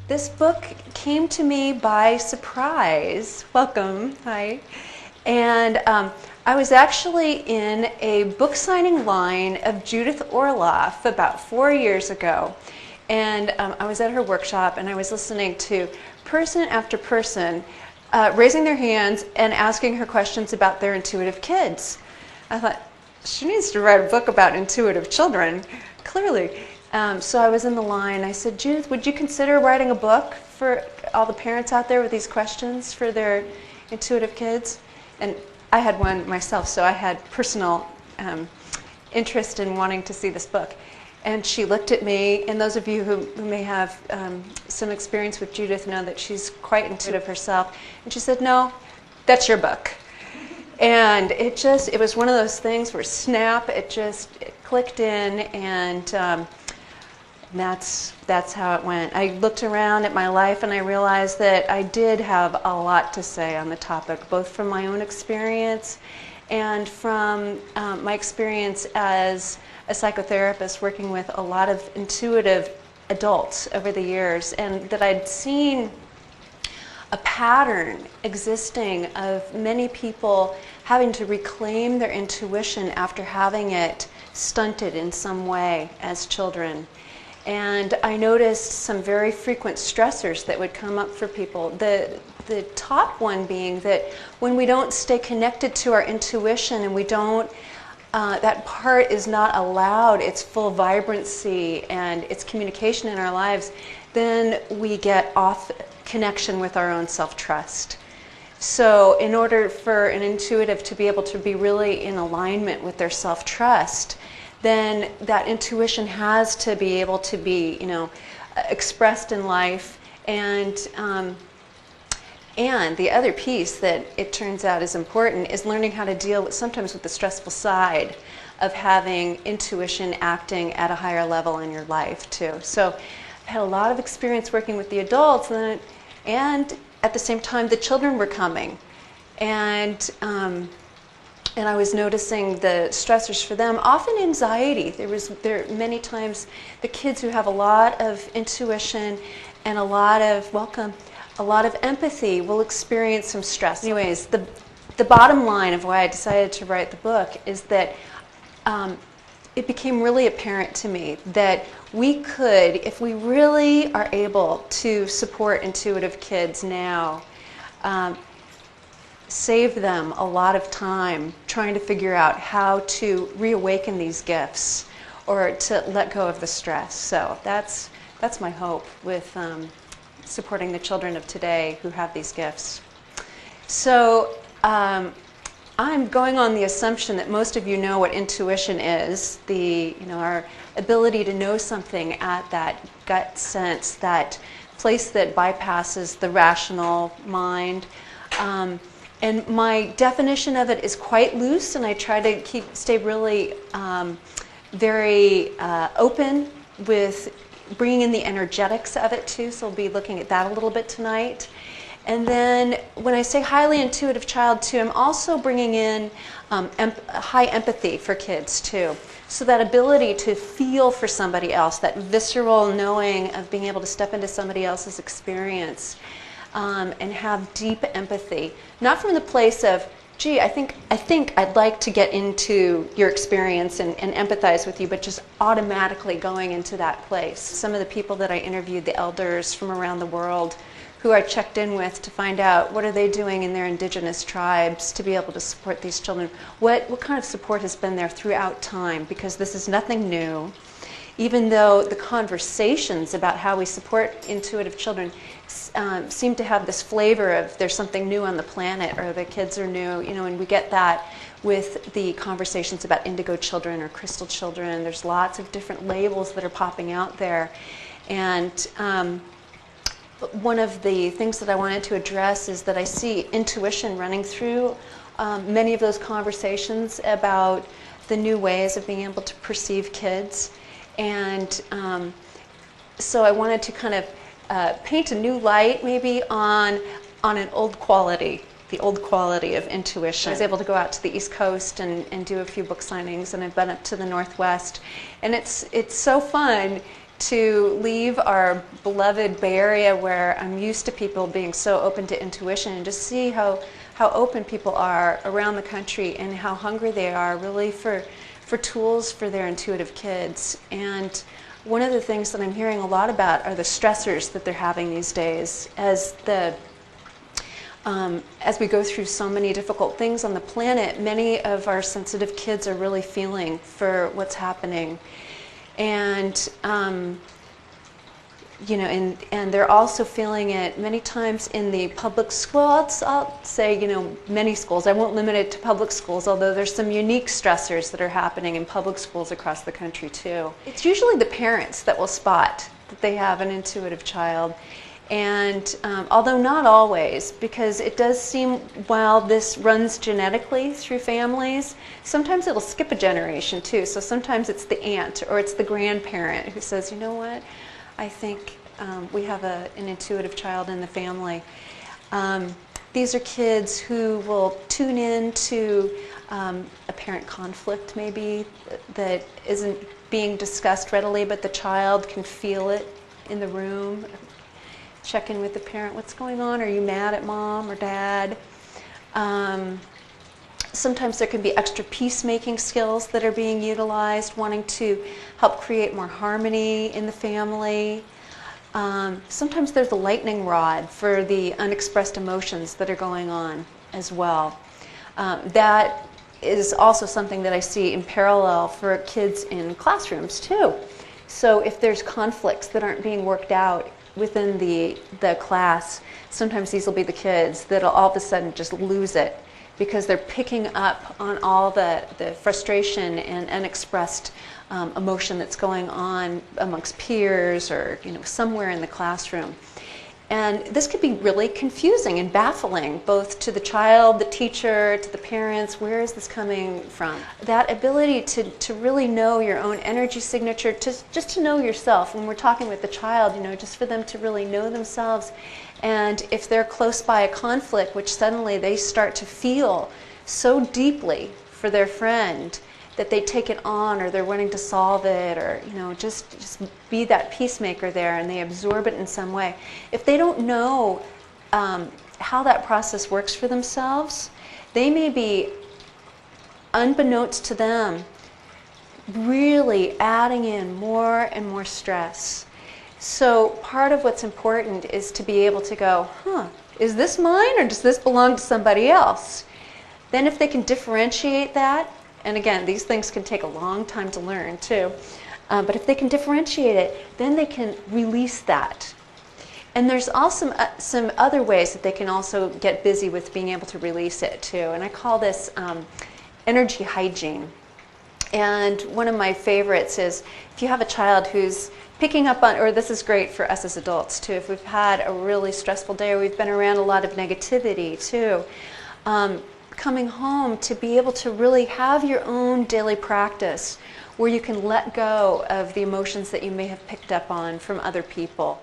This book came to me by surprise. Welcome. Hi. And I was actually in a book signing line of Judith Orloff about 4 years ago. And I was at her workshop and I was listening to person after person raising their hands and asking her questions about their intuitive kids. I thought, she needs to write a book about intuitive children, clearly. So I was in the line. I said, Judith, would you consider writing a book for all the parents out there with these questions for their intuitive kids? And I had one myself, so I had personal interest in wanting to see this book. And she looked at me, and those of you who may have some experience with Judith know that she's quite intuitive herself. And she said, no, that's your book. And it was one of those things where snap, it clicked in, and that's how it went. I looked around at my life and I realized that I did have a lot to say on the topic, both from my own experience and from my experience as a psychotherapist working with a lot of intuitive adults over the years, and that I'd seen a pattern existing of many people having to reclaim their intuition after having it stunted in some way as children. And I noticed some very frequent stressors that would come up for people. The top one being that when we don't stay connected to our intuition and we don't, that part is not allowed its full vibrancy and its communication in our lives, then we get off connection with our own self-trust. So in order for an intuitive to be able to be really in alignment with their self-trust, then that intuition has to be able to be, expressed in life. And the other piece that it turns out is important is learning how to deal sometimes with the stressful side of having intuition acting at a higher level in your life too. So I had a lot of experience working with the adults, and at the same time the children were coming. And I was noticing the stressors for them, often anxiety. There many times the kids who have a lot of intuition and a lot of empathy will experience some stress. Anyways, the bottom line of why I decided to write the book is that it became really apparent to me that we could, if we really are able to support intuitive kids now, save them a lot of time trying to figure out how to reawaken these gifts or to let go of the stress. So that's my hope with supporting the children of today who have these gifts. So I'm going on the assumption that most of you know what intuition is, our ability to know something at that gut sense, that place that bypasses the rational mind. And my definition of it is quite loose, and I try to stay really very open with bringing in the energetics of it too, so we'll be looking at that a little bit tonight. And then when I say highly intuitive child too, I'm also bringing in high empathy for kids too. So that ability to feel for somebody else, that visceral knowing of being able to step into somebody else's experience and have deep empathy. Not from the place of, gee, I think I'd like to get into your experience and empathize with you, but just automatically going into that place. Some of the people that I interviewed, the elders from around the world, who I checked in with to find out what are they doing in their indigenous tribes to be able to support these children. What kind of support has been there throughout time, because this is nothing new. Even though the conversations about how we support intuitive children seem to have this flavor of there's something new on the planet or the kids are new, and we get that with the conversations about indigo children or crystal children. There's lots of different labels that are popping out there. And one of the things that I wanted to address is that I see intuition running through many of those conversations about the new ways of being able to perceive kids. And so I wanted to kind of paint a new light maybe on an old quality, the old quality of intuition. I was able to go out to the East Coast and do a few book signings, and I've been up to the Northwest. And it's so fun to leave our beloved Bay Area where I'm used to people being so open to intuition, and just see how open people are around the country and how hungry they are really for tools for their intuitive kids. And one of the things that I'm hearing a lot about are the stressors that they're having these days as we go through so many difficult things on the planet. Many of our sensitive kids are really feeling for what's happening. And and they're also feeling it many times in the public schools. I'll say, many schools. I won't limit it to public schools, although there's some unique stressors that are happening in public schools across the country too. It's usually the parents that will spot that they have an intuitive child. And although not always, because it does seem, while this runs genetically through families, sometimes it'll skip a generation too. So sometimes it's the aunt or it's the grandparent who says, you know what, I think we have an intuitive child in the family. These are kids who will tune in to a parent conflict maybe that isn't being discussed readily, but the child can feel it in the room. Check in with the parent. What's going on? Are you mad at mom or dad? Sometimes there can be extra peacemaking skills that are being utilized, wanting to help create more harmony in the family. Sometimes there's a lightning rod for the unexpressed emotions that are going on as well. That is also something that I see in parallel for kids in classrooms too. So if there's conflicts that aren't being worked out within the class, sometimes these will be the kids that'll all of a sudden just lose it because they're picking up on all the frustration and unexpressed emotion that's going on amongst peers or somewhere in the classroom. And this could be really confusing and baffling, both to the child, the teacher, to the parents. Where is this coming from? That ability to really know your own energy signature, just to know yourself. When we're talking with the child, just for them to really know themselves. And if they're close by a conflict, which suddenly they start to feel so deeply for their friend, that they take it on or they're wanting to solve it, or just be that peacemaker there, and they absorb it in some way. If they don't know how that process works for themselves, they may be, unbeknownst to them, really adding in more and more stress. So part of what's important is to be able to go, is this mine or does this belong to somebody else? Then if they can differentiate that, and again, these things can take a long time to learn too, but if they can differentiate it, then they can release that. And there's also some other ways that they can also get busy with being able to release it too, and I call this energy hygiene. And one of my favorites is if you have a child who's picking up on, or this is great for us as adults too, if we've had a really stressful day or we've been around a lot of negativity too, coming home to be able to really have your own daily practice where you can let go of the emotions that you may have picked up on from other people.